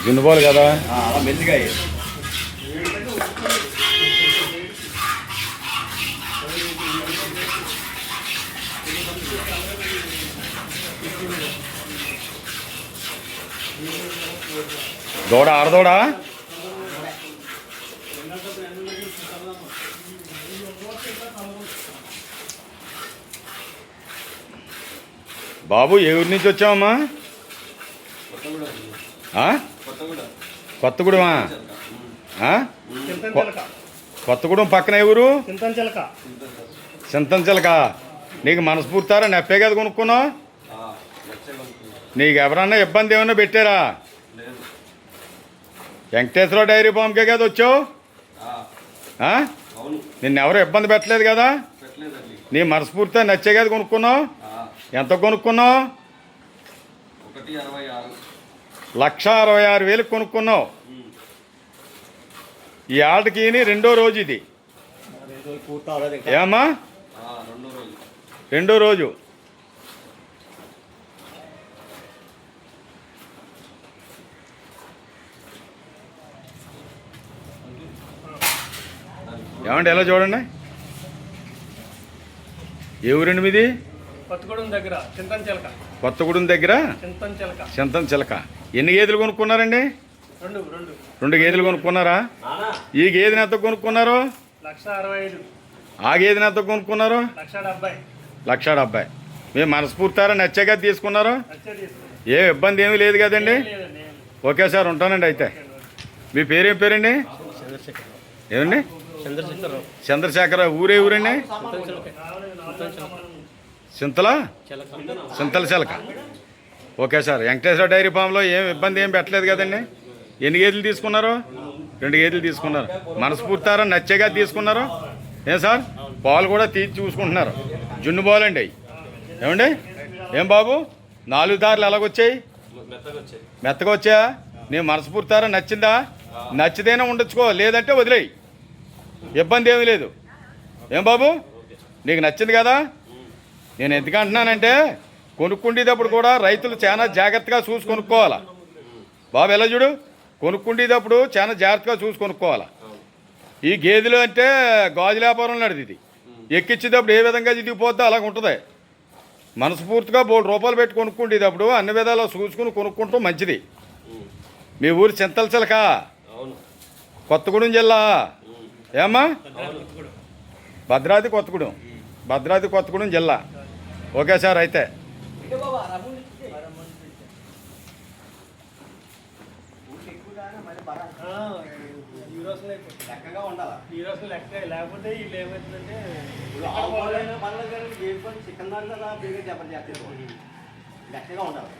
జున్నుబోలు కదా అలా మెల్లిగా దూడ ఆడదూడా బాబు ఏ ఊరి నుంచి వచ్చావమ్మా? కొత్తగూడెమా? కొత్తగూడెం పక్కన ఏ ఊరు? చింతంచిలక. నీకు మనస్ఫూర్తారా నెప్పే కదా కొనుక్కున్నావు? నీకు ఎవరన్నా ఇబ్బంది ఏమన్నా పెట్టారా? వెంకటేశ్వర డైరీ ఫామ్కే కదా వచ్చావు? నిన్నెవరు ఇబ్బంది పెట్టలేదు కదా? నీ మనస్ఫూర్తిగా నచ్చే కదా కొనుక్కున్నావు? ఎంత కొనుక్కున్నావు? 1,66,000 కొనుక్కున్నావు. ఈ ఆటకి రెండో రోజు ఇది ఏమమ్మా? రెండో రోజు. ఏమండి ఎలా చూడండి. ఏ ఊరండి మీది? కొత్తగూడెం దగ్గర చింతంచిలక. కొత్తగూడెం దగ్గర చింతంచిలక. ఎన్ని గేదెలు కొనుక్కున్నారండి? 2 గేదెలు కొనుక్కున్నారా? ఈ గేదెని ఎంత కొనుక్కున్నారు? 1,65,000. ఆ గేదెని ఎంత కొనుక్కున్నారు? 1,70,000. మేము మనస్ఫూర్తారా నచ్చాక తీసుకున్నారు? ఏ ఇబ్బంది ఏమీ లేదు కదండి? ఓకే సార్, ఉంటానండి. అయితే మీ పేరేం పేరండి? ఏమండి? చంద్రశేఖర. ఊరే ఊరండి? చింతల చిలక. Okay sir. వెంకటేశ్వర డైరీ ఫామ్లో ఏం ఇబ్బంది ఏం పెట్టలేదు కదండి? ఎన్ని గేదెలు తీసుకున్నారు? 2 గేదెలు తీసుకున్నారు. మనస్ఫూర్తారా నచ్చేగా తీసుకున్నారు? ఏం సార్? పాలు కూడా తీసి చూసుకుంటున్నారు. జున్ను బాలండి అవి. ఏమండి? ఏం బాబు 4 దారులు ఎలాగొచ్చాయి? మెత్తగా వచ్చాయా? నేను మనస్ఫూర్తారా నచ్చిందా? నచ్చితేనే ఉండొచ్చుకో, లేదంటే వదిలేయి. ఇబ్బంది ఏమీ లేదు. ఏం బాబు నీకు నచ్చింది కదా? నేను ఎందుకు అంటున్నానంటే కొనుక్కుండేటప్పుడు కూడా రైతులు చాలా జాగ్రత్తగా చూసి కొనుక్కోవాలా. బాబు ఎలా చూడు, కొనుక్కుండేటప్పుడు చాలా జాగ్రత్తగా చూసి కొనుక్కోవాలా. ఈ గేదెలు అంటే గాజు వ్యాపారం నడిది. ఎక్కించేటప్పుడు ఏ విధంగా దిగిపోద్దో అలాగ ఉంటుంది. మనస్ఫూర్తిగా ₹3 పెట్టి కొనుక్కుండేటప్పుడు అన్ని విధాలు చూసుకుని కొనుక్కుంటూ మంచిది. మీ ఊరు చింతలచిలక, కొత్తగూడెం జిల్లా. ఏమ్మా? భద్రాద్రి కొత్తగూడెం జిల్లా. Okay sir. అయితే లేకపోతే వీళ్ళు ఏమవుతుందంటే చికెన్ లెక్కగా ఉండాలి.